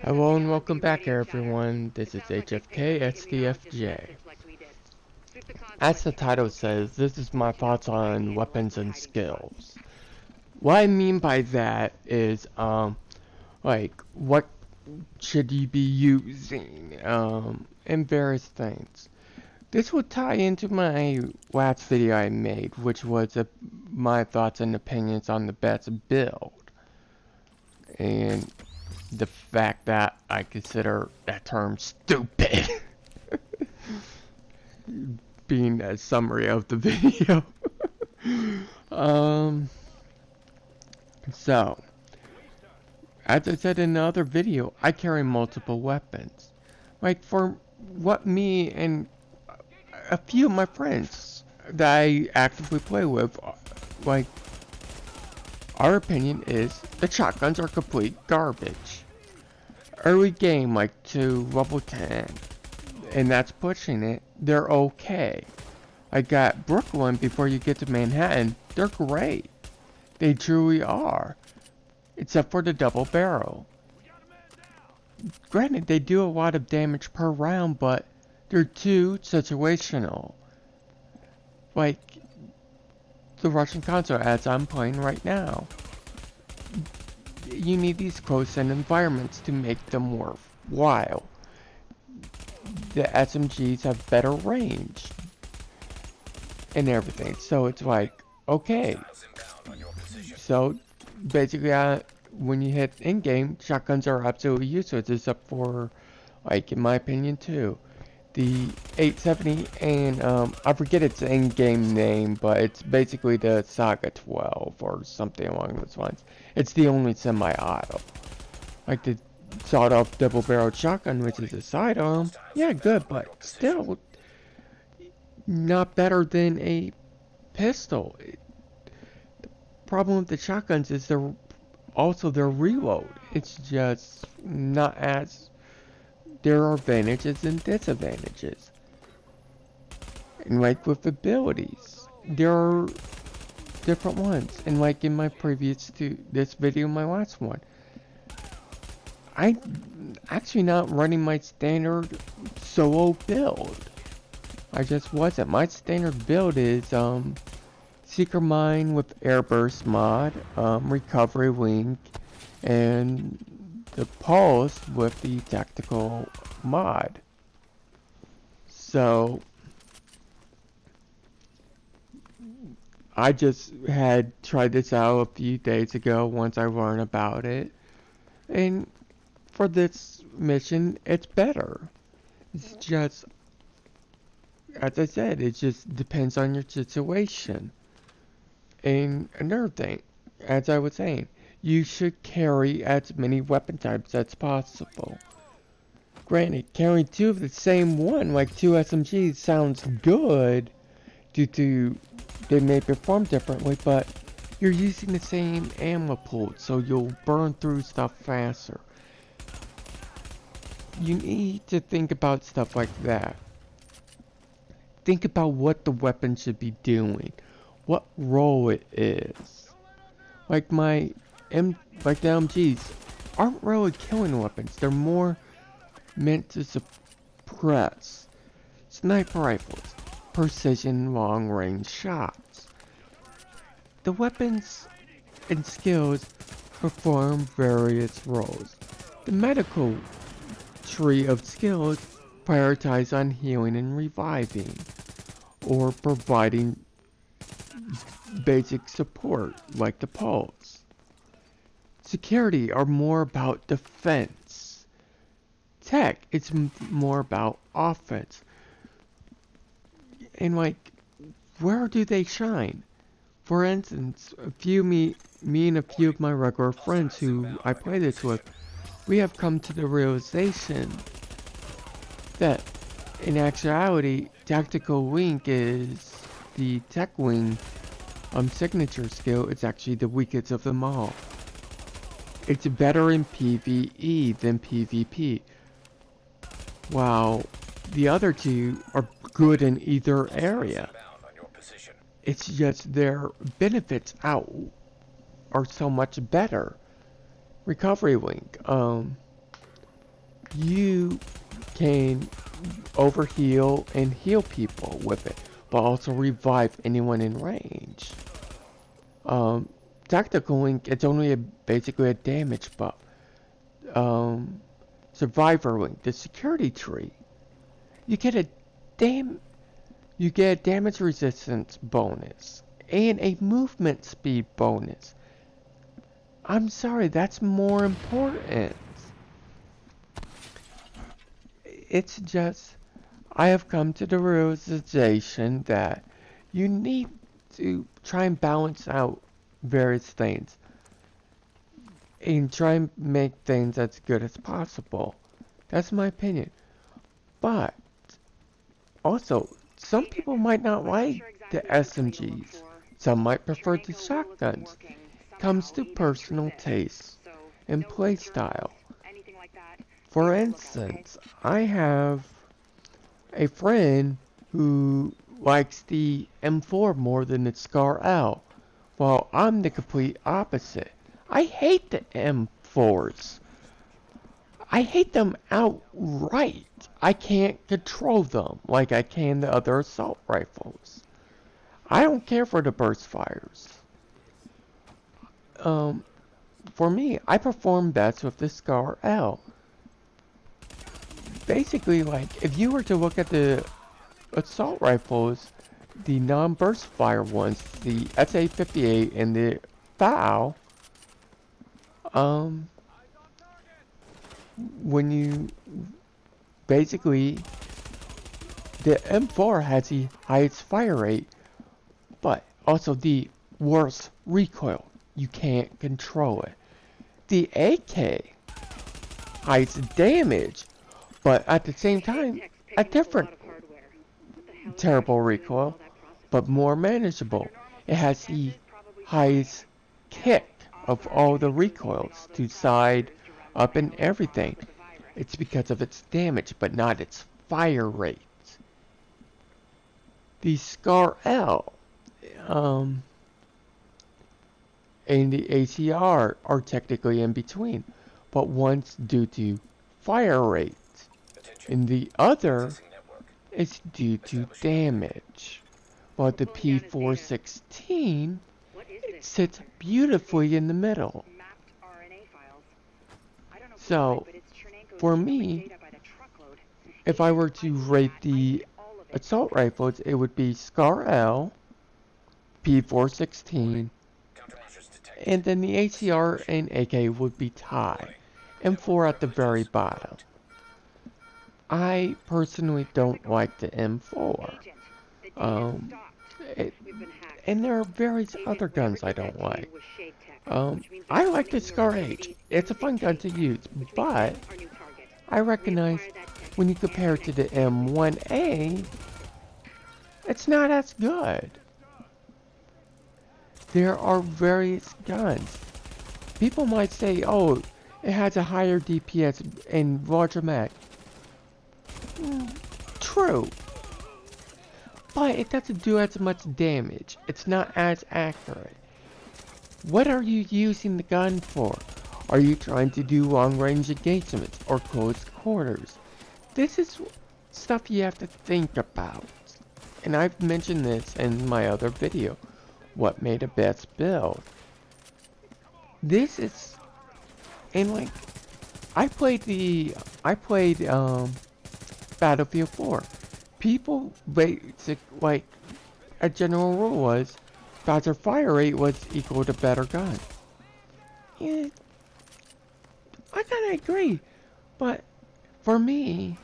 Hello and welcome back everyone, this is HFKSDFJ. As the title says, this is my thoughts on weapons and skills. What I mean by that is, like, what should you be using, and various things. This will tie into my last video I made, which was my thoughts and opinions on the best build. And the fact that I consider that term stupid being a summary of the video. So, as I said in the other video, I carry multiple weapons. Like, for what me and a few of my friends that I actively play with, like, our opinion is the shotguns are complete garbage. Early game, like to level 10, and that's pushing it, they're okay. I got Brooklyn before you get to Manhattan, they're great. They truly are. Except for the double barrel. Granted, they do a lot of damage per round, but they're too situational. Like the Russian console as I'm playing right now. You need these close-in environments to make them worthwhile. The SMGs have better range and everything, so it's like, okay. So basically, when you hit in-game, shotguns are absolutely useless, except for, like, in my opinion, too. The 870 and, I forget its in-game name, but it's basically the Saga 12 or something along those lines. It's the only semi-auto. Like the sawed-off double-barreled shotgun, which is a sidearm. Yeah, good, but still not better than a pistol. The problem with the shotguns is their reload. It's just not as... There are advantages and disadvantages. And like with abilities, there are different ones. And like in my previous to this video, my last one, I'm actually not running my standard solo build. I just wasn't. My standard build is Seeker Mine with Airburst mod, Recovery Wing, and the Pulse with the Tactical mod. So I just had tried this out a few days ago once I learned about it, and for this mission it's better. It's just, as I said, it just depends on your situation. And another thing, as I was saying, you should carry as many weapon types as possible. Granted, carrying two of the same one, like two SMGs, sounds good due to they may perform differently, but you're using the same ammo pool, so you'll burn through stuff faster. You need to think about stuff like that. Think about what the weapon should be doing, what role it is. Like the MGs aren't really killing weapons, they're more meant to suppress. Sniper rifles, precision long-range shots. The weapons and skills perform various roles. The medical tree of skills prioritize on healing and reviving, or providing basic support like the pulse. Security are more about defense. Tech, it's more about offense. And like, where do they shine? For instance, me and a few of my regular friends who I play this with, we have come to the realization that in actuality, Tactical Wing is the Tech Wing signature skill. It's actually the weakest of them all. It's better in PvE than PvP, while the other two are good in either area. It's just their benefits out are so much better. Recovery Wing, you can overheal and heal people with it, but also revive anyone in range. Tactical Link, it's only basically a damage buff. Survivor Link, the security tree, you get a damage resistance bonus and a movement speed bonus. I'm sorry, that's more important. It's just, I have come to the realization that you need to try and balance out various things and try and make things as good as possible. That's my opinion. But also, some people might not like the SMGs. Some might prefer the shotguns. Comes to personal taste and playstyle. For instance, I have a friend who likes the M4 more than the SCAR L, while I'm the complete opposite. I hate the M4s. I hate them outright. I can't control them like I can the other assault rifles. I don't care for the burst fires. For me, I perform best with the SCAR L. Basically, like, if you were to look at the assault rifles, the non-burst fire ones, the SA-58 and the FAL, when you basically, the M4 has the highest fire rate, but also the worst recoil. You can't control it. The AK, highest damage, but at the same time, a different terrible recoil, but more manageable. It has the highest kick of all the recoils to side, up, and everything. It's because of its damage, but not its fire rate. The SCAR L, and the ACR are technically in between, but one's due to fire rate, and the other is due to damage. While the P416 sits beautifully in the middle. So, for me, if I were to rate the assault rifles, it would be SCAR L, P416, and then the ACR and AK would be tied, and 4 at the very bottom. I personally don't like the M4. And there are various other guns I don't like. I like the SCAR H. It's a fun gun to use, but I recognize when you compare it to the M1A, it's not as good. There are various guns. People might say, oh, it has a higher DPS and larger mag. True. But it doesn't do as much damage. It's not as accurate. What are you using the gun for? Are you trying to do long-range engagements or close quarters? This is stuff you have to think about. And I've mentioned this in my other video. What made a best build? This is, and like, I played Battlefield 4. People like a general rule was faster fire rate was equal to better gun. Yeah, I kinda agree, but for me,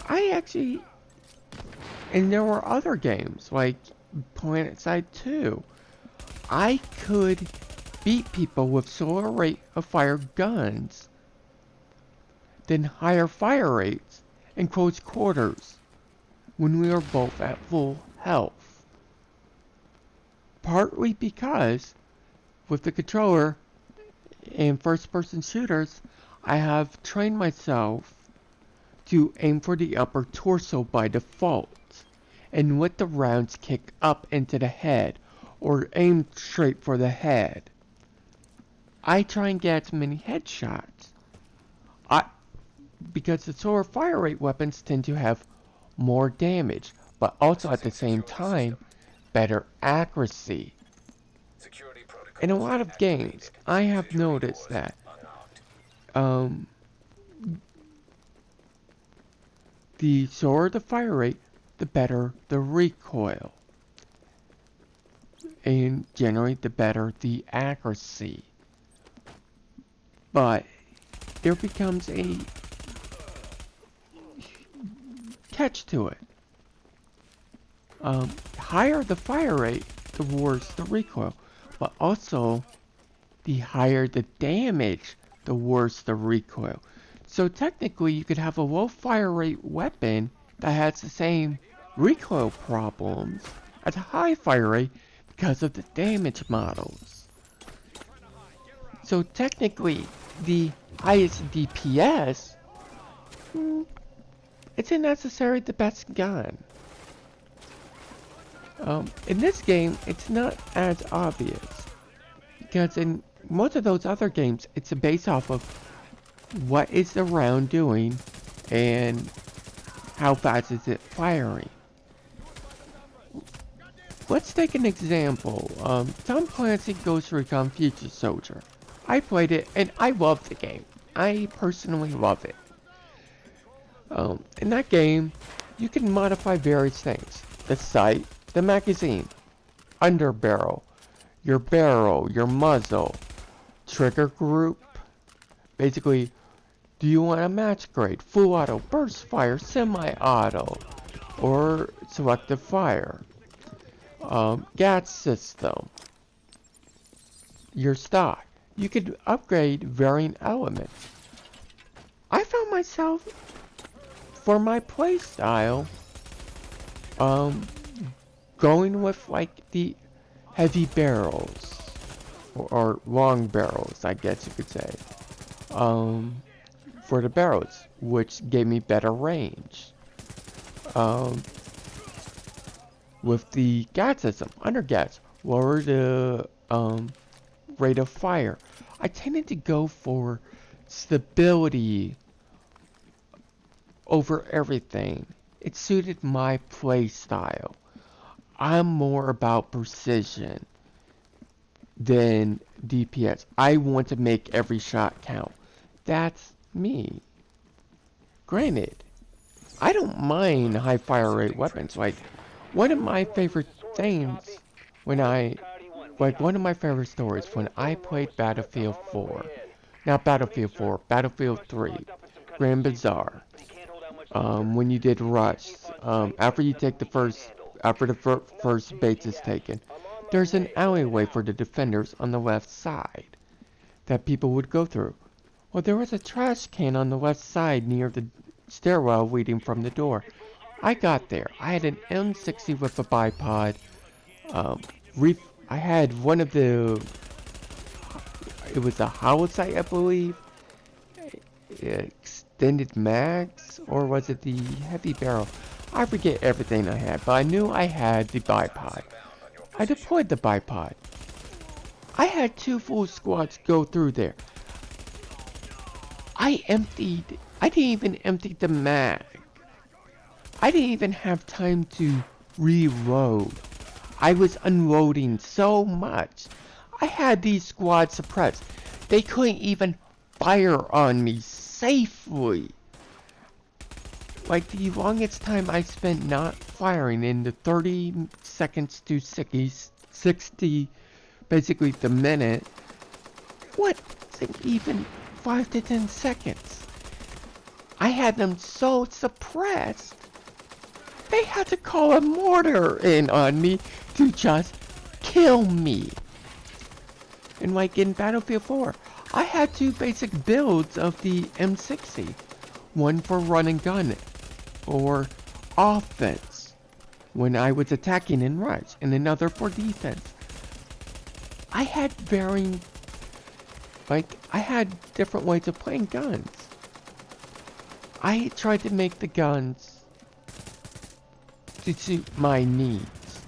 I actually, and there were other games like PlanetSide 2, I could beat people with slower rate of fire guns than higher fire rates in close quarters when we were both at full health. Partly because with the controller in first-person shooters, I have trained myself to aim for the upper torso by default and let the rounds kick up into the head or aim straight for the head. I try and get as many headshots. I because the slower fire rate weapons tend to have more damage, but also at the same time, better accuracy. In a lot of games, I have noticed that the slower the fire rate, the better the recoil. And generally, the better the accuracy. But there becomes a catch to it. Higher the fire rate, the worse the recoil. But also, the higher the damage, the worse the recoil. So technically, you could have a low fire rate weapon that has the same recoil problems as a high fire rate because of the damage models. So technically, the highest DPS isn't necessarily the best gun. In this game, it's not as obvious, because in most of those other games, it's based off of what is the round doing and how fast is it firing. Let's take an example. Tom Clancy Ghost Recon Future Soldier. I played it and I love the game. I personally love it. In that game, you can modify various things. The sight, the magazine, underbarrel, your muzzle, trigger group. Basically, do you want a match grade, full auto, burst fire, semi-auto, or selective fire? Gas system, your stock. You could upgrade varying elements. I found myself, for my playstyle, going with like the heavy barrels, or long barrels, I guess you could say, for the barrels, which gave me better range. With the gas system, under gas, lower the rate of fire. I tended to go for stability over everything. It suited my play style. I'm more about precision than DPS. I want to make every shot count. That's me. Granted, I don't mind high fire rate weapons. Like, one of my favorite things when one of my favorite stories when I played Battlefield 4. Not Battlefield 4, Battlefield 3, Grand Bazaar. When you did Rush, after the first base is taken, there's an alleyway for the defenders on the left side that people would go through. Well, there was a trash can on the left side near the stairwell leading from the door. I got there. I had an M60 with a bipod. I had one of the... It was a holocyte, I believe. Extended mags? Or was it the heavy barrel? I forget everything I had, but I knew I had the bipod. I deployed the bipod. I had 2 full squads go through there. I didn't even empty the mag. I didn't even have time to reload. I was unloading so much. I had these squads suppressed. They couldn't even fire on me safely. Like, the longest time I spent not firing in the 30 seconds to 60, basically the minute, wasn't even 5 to 10 seconds. I had them so suppressed, they had to call a mortar in on me to just kill me. And like in Battlefield 4, I had 2 basic builds of the M60. One for run and gun, or offense, when I was attacking in Rush, and another for defense. I had different ways of playing guns. I tried to make the guns to suit my needs.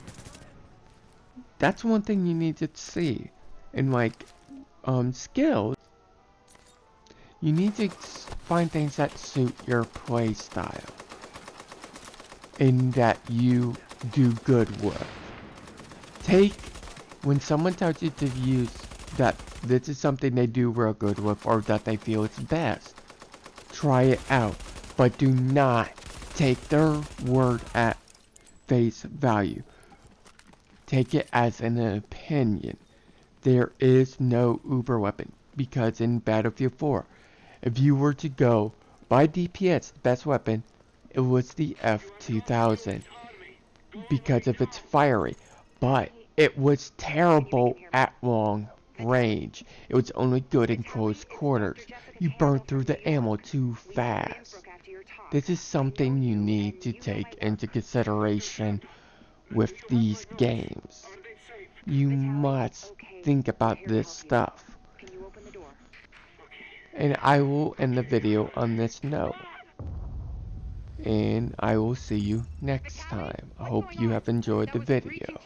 That's one thing you need to see. In like skills, You need to find things that suit your play style and that you do good with. When someone tells you to use that this is something they do real good with or that they feel it's best, try it out, but do not take their word at face value. Take it as an opinion. There is no uber weapon, because in Battlefield 4, if you were to go by DPS, the best weapon, it was the F2000 because of its firing, but it was terrible at long range. It was only good in close quarters. You burned through the ammo too fast. This is something you need to take into consideration with these games. You must think about this stuff. And I will end the video on this note. And I will see you next time. I hope you have enjoyed the video.